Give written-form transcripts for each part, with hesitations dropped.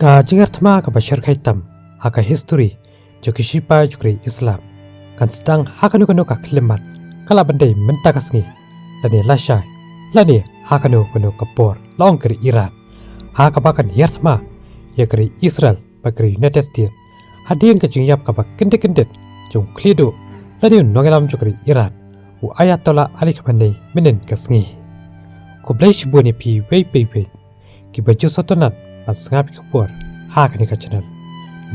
Ka jingartma ka bashar khaitam haka history joki shipa jukri Islam kan sedang hakanu kanu ka klimat kala bandai mentakasngi lani lashay lani hakanu kanu kapor long kri Iran haka bakan yartma ya kri Israel bakri United States hadian ka jingyap ka bak kendet jung klido lani nongelam jukri Iran u ayatollah Ali Khamenei menen kasngi kublai shibuni pi wei ki baju sotonan pas ngapi kubor hakani ka channel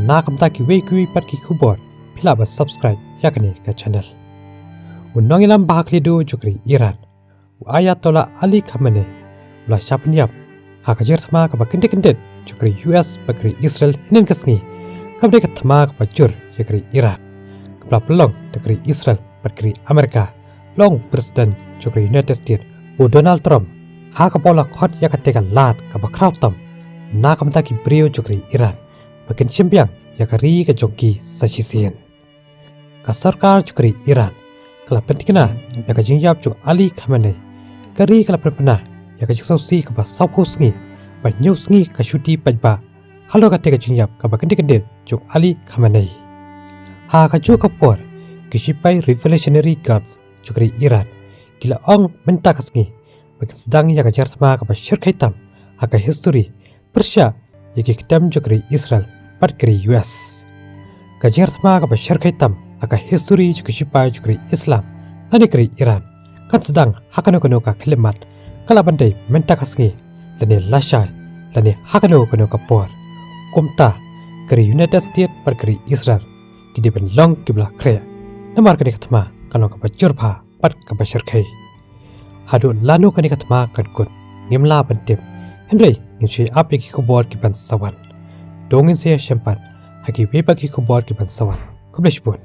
na kamta ki wei pat ki kubor pila ba subscribe yakani ka channel unongilam bahakli do jukri Iran ayatollah Ali Khamenei la shapnyap hakajer thama ka ba kendet jukri US bakri Israel hinen kasngi kabde ka thama ka bajur jukri Iran kabla pelong jukri Israel bakri Amerika long president jukri United States u Donald Trump haka pola khot yakateka lat ka ba krautam na kamta ki brio jukri Iran bakin simpiang yakari ka jongki sasisian ka sarkar jukri Iran kala pentikna yaka jingyap juk Ali Khamenei kari kala penpena yaka jiksausi ka ba saukusngi ba nyusngi ka shuti pajba halo ka teka jingyap ka ba kendet juk Ali Khamenei ha ka juk kapor kisipai revolutionary guards jukri Iran kila ong mentakasngi bakin sedang yaka jartma ka ba syirkaitam haka history Persia yaki kitam jukri Israel pat kri US kajer thma ka bashar kaitam aka history juki shipa jukri Islam nani kri Iran kan sedang hakano kono ka klimat kala bandai mentakasngi lani lashay lani hakano kono ka por kumta kri United States pat kri Israel kidi ben long kibla kre namar kani thma kano ka bajur pha pat ka bashar kai hadu lanu kani thma kan kun nimla bantip Henry ngi api ki kubor ki ban sawan dongin se sempat haki pepa ki kubor ki ban sawan kubleshpun